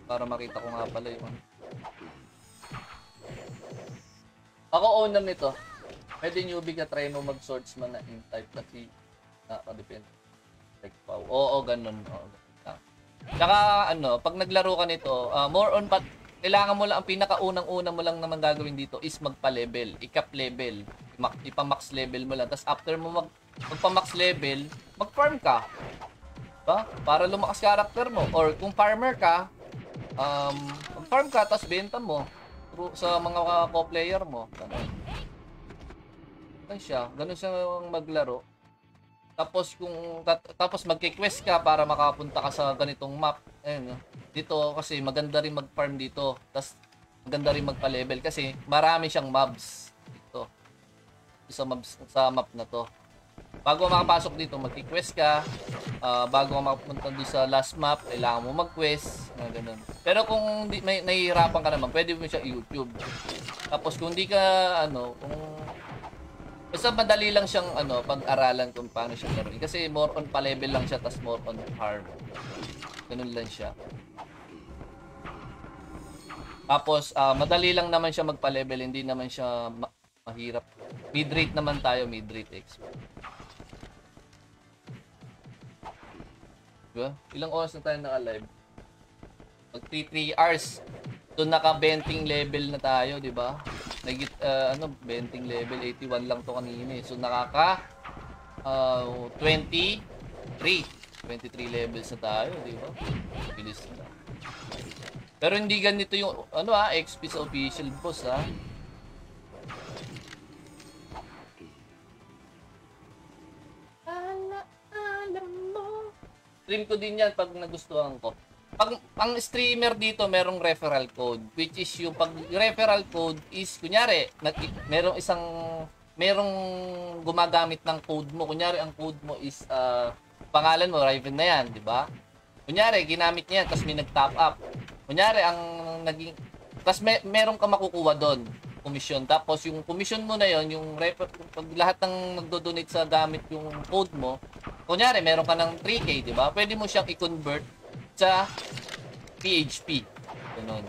Para makita ko nga pala yung ano. Ako owner nito. Pwede newbie ka try mo mag-swordsman na in type kasi nakadepende. Like, wow. Oo, ganun. Oo, ganun. Tsaka ano, pag naglaro ka nito, more on kailangan mo lang, ang pinakaunang-una mo lang naman gagawin dito is magpa-level, i-cap level, ipa-max level mo lang. Tapos after mo magpa-max level, mag-farm ka. Diba? Para lumakas character mo. Or kung farmer ka, mag-farm ka, tapos benta mo sa mga co-player mo. Ganun siya. Ganun siya maglaro. Tapos tapos magki-quest ka para makapunta ka sa ganitong map. Ayun, no? Dito kasi maganda rin mag-farm dito. Tapos maganda rin magpa-level kasi marami siyang mobs dito. Sa map na to. Bago makapasok dito, magki-quest ka. Bago ka makapunta doon sa last map, kailangan mo mag-quest, ganun. Pero kung may nahihirapan ka naman, pwede mo siya i-YouTube. Tapos kung di ka kung basta madali lang siyang pag-aralan kung paano siya laruin. Kasi more on pa-level lang siya, tas more on farm. Ganun lang siya. Tapos, madali lang naman siya magpa-level. Hindi naman siya mahirap. Mid-rate naman tayo, mid-rate expert. Diba? Ilang oras na tayo naka-live? Mag 3 hours. Doon naka-benting level na tayo, di ba? Benting level 81 lang to kanina eh. So nakaka 23 levels na tayo, di ba? Bilis na. Pero hindi ganito yung XP sa official boss ha. Alam mo. Stream ko din yan pag nagustuhan ko. Pag ang streamer dito merong referral code, which is yung pag referral code is kunyari merong gumagamit ng code mo. Kunyari ang code mo is pangalan mo Raven na yan, di ba? Kunyari ginamit niya tapos may nag-top up. Kunyari ang naging tapos meron ka makukuha doon, commission. Tapos yung commission mo na yon, yung pag lahat ng nagdo-donate sa gamit yung code mo, kunyari meron ka ng 3K, di ba? Pwede mo siyang i-convert sa PHP. Ganun.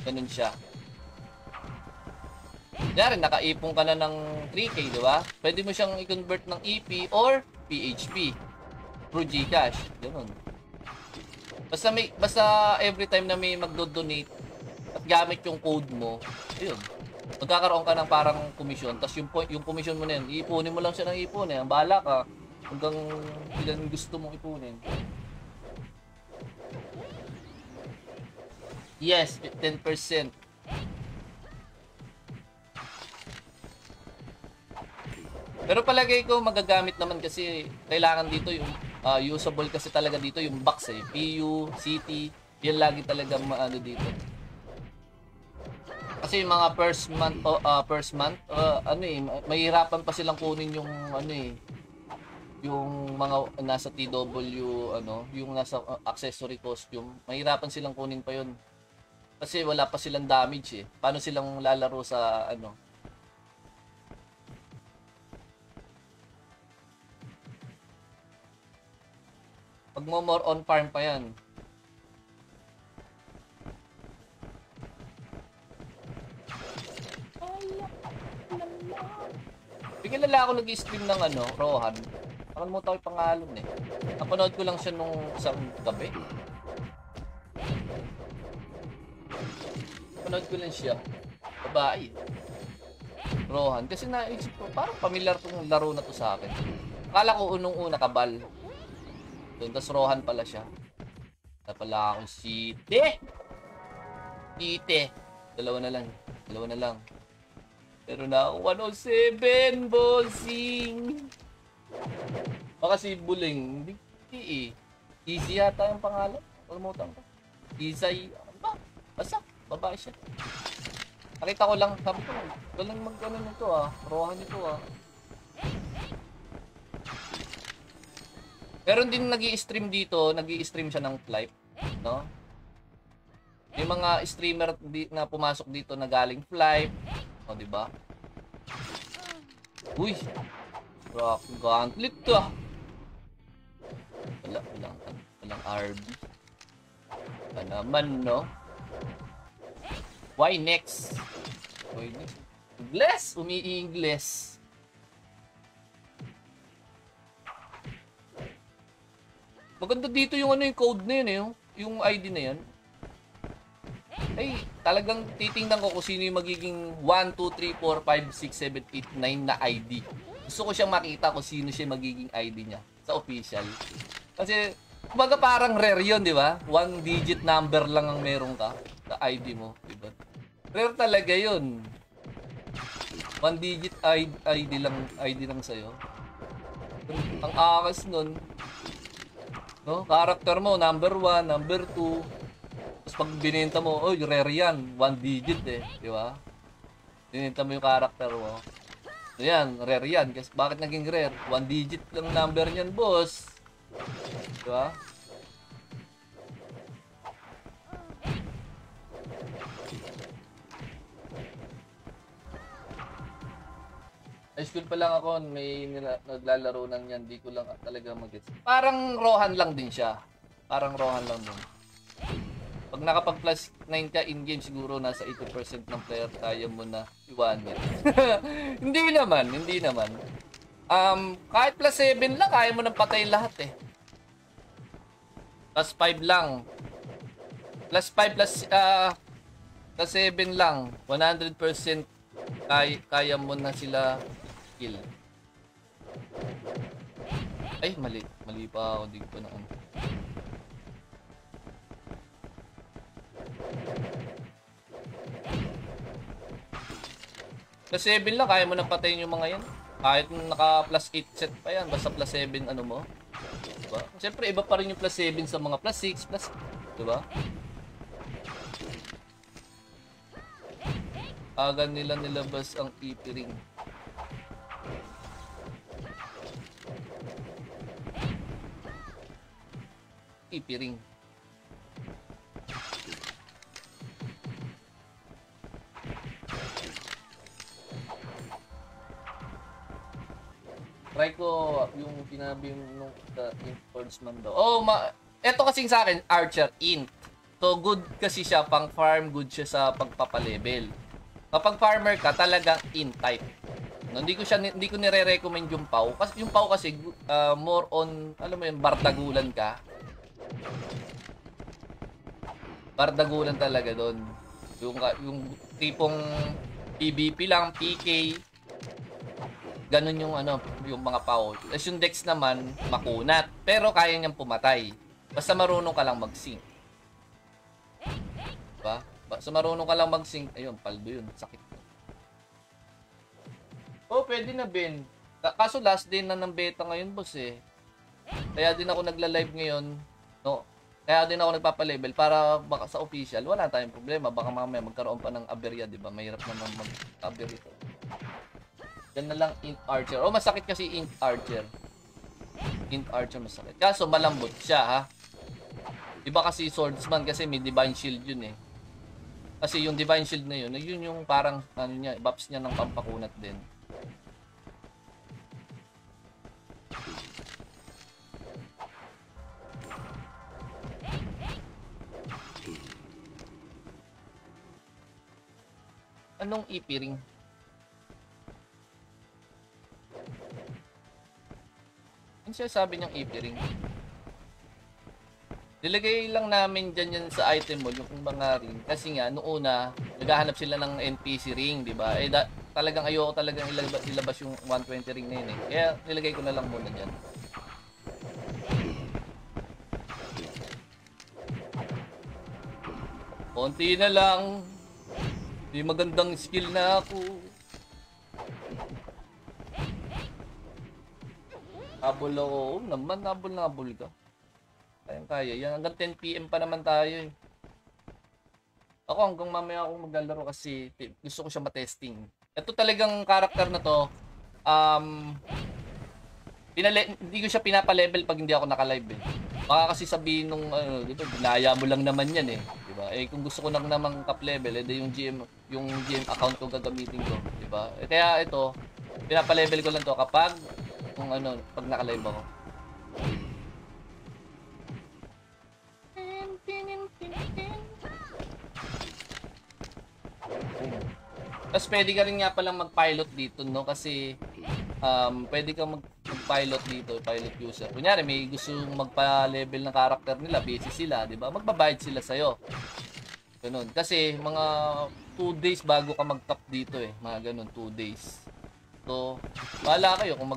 Ganun siya. Kunyari, nakaipon ka na ng 3K, di ba? Pwede mo siyang i-convert ng EP or PHP through GCash. Ganun. Basta every time na may magdo-donate at gamit yung code mo, ayun. Magkakaroon ka ng parang commission. Tapos yung commission mo na yan, iipunin mo lang siya ng ipunin. Ang bahala ka hanggang ilan gusto mong ipunin. Yes, 10%. Pero palagay ko magagamit naman kasi kailangan dito yung usable kasi talaga dito yung box eh. PU, CT, yan lagi talaga dito. Kasi yung mga first month, mahirapan pa silang kunin yung yung mga nasa TW, yung nasa accessory costume, mahirapan silang kunin pa yun. Kasi wala pa silang damage eh. Paano silang lalaro sa Pag more on farm pa yan. Bigyan nila ako nag-stream ng Rohan. Nakalimutan ko yung pangalan eh. Napanood ko lang siya nung isang gabi. Napanood ko lang siya. Babae. Rohan. Kasi naisip ko, parang familiar tong laro na to sa akin. Akala ko unong-una kabal. Doon, tas Rohan pala siya. Kaya pala akong Site. Dalawa na lang. Pero na ako 107, bossing. Baka si Buling. Hindi eh. Easy yata yung pangalan. Kalimutan ko. Isay. Ano ba? Basta. Babae siya. Nakita ko lang. Sabi ko, galing mag-ano nito Rohan nito Meron din nag-i-stream dito. Nag-i-stream siya ng Flight. No? May mga streamer na pumasok dito na galing Flight. O, diba? Uy! Rock gauntlet to Walang RB. naman, no? Why next? Why next? Ingles! Umi-Ingles. Maganda dito yung ano yung code na yun, eh. Yung ID na yan. Ay, talagang titingnan ko kung sino yung magiging 1, 2, 3, 4, 5, 6, 7, 8, 9 na ID. Gusto ko siyang makita kung sino siya magiging ID niya sa official. Kasi, kumbaga parang rare yun, di ba? 1 digit number lang ang meron ka sa ID mo, di ba? Rare talaga yun. 1 digit ID lang sa'yo. Ang akas nun. No? Character mo, number 1, number 2. Tapos pag binenta mo, oh, rare yan. 1 digit eh. Di ba? Binenta mo yung character mo. Ayan, rare yan. Kasi bakit naging rare? 1 digit lang number niyan, boss. Di ba? High school pa lang ako, may naglalaro nang yan, di ko lang talaga mag-gets. Parang Rohan lang din siya. Parang Rohan lang din. Pag nakapag plus 9 ka in-game, siguro nasa 80% ng player kaya mo na iwanin. Hindi naman. Kahit plus 7 lang, kaya mo nang patay lahat eh. Plus 5 lang. Plus 5 plus 7 lang. 100% kaya mo na sila kill. Ay, mali pa ako, di ko na ano. Plus 7 lang, kaya mo na patayin yung mga yan. Kahit naka plus 8 set pa yan, basta plus 7 ano mo. Diba? Siyempre, iba pa rin yung plus 7 sa mga plus 6, plus, diba? Aga nila nilabas ang EP ring. EP ring. Try ko yung pinabi nung enforcement daw. Oh, eto kasing sa akin, Archer Int. So, good kasi siya pang farm, good siya sa pagpapalevel. Kapag farmer ka, talagang int type. No, hindi ko nire-recommend yung PAW. Kasi yung PAW kasi more on, alam mo yun, bardagulan ka. Bardagulan talaga doon. Yung tipong PvP lang, PK. Ganun yung ano, yung mga PAW. Tapos yung Dex naman, makunat. Pero kaya niyang pumatay. Basta marunong ka lang mag-sync. Diba? Basta marunong ka lang mag-sync. Ayun, paldo yun. Sakit. Oh, pwede na, Ben. Kaso last day na ng beta ngayon, boss eh. Kaya din ako nagla-live ngayon. No? Kaya din ako nagpapa-level para baka sa official, wala tayong problema. Baka mamaya magkaroon pa ng aberya, di ba? Mahirap naman mag-aber ito. Yan na lang, Int Archer. Oh, masakit kasi Int Archer. Int Archer masakit. Kaso malambot siya, ha? Iba kasi Swordsman kasi may Divine Shield yun eh. Kasi yung Divine Shield na yun, yun yung parang ano niya, buffs niya ng pampakunat din. Anong EP ring? Ano siya sabi niyang EP ring? Nilagay lang namin dyan yan sa item mo, yung mga ring. Kasi nga, noong una, naghahanap sila ng NPC ring, di ba? Eh, talagang ayoko talagang ilabas yung 120 ring na yun eh. Kaya nilagay ko na lang muna dyan. Konti na lang. May magandang skill na ako. Habol ako. Oh, naman, habol ka. Kaya. Yan, hanggang 10 PM pa naman tayo eh. Ako hanggang mamaya ako maglalaro kasi gusto ko siya matesting. Ito talagang character na to, hindi ko siya pinapa-level pag hindi ako naka-live eh. Baka kasi sabihin nung, dito, binaya mo lang naman yan eh. Diba? Eh kung gusto ko nang namang top level, edi yung GM account ko gagamitin ko. Diba? Eh, kaya ito, pinapa-level ko lang to kapag, pag naka-live ako. Tapos pwede ka rin nga palang mag-pilot dito, no? Kasi pwede kang mag-pilot dito, pilot user. Kunyari, may gusto magpa-level ng character nila, busy sila, di ba? Magbabayad sila sa'yo. Ganun. Kasi mga 2 days bago ka mag-top dito eh. Mga ganun, 2 days. So, bahala kayo kung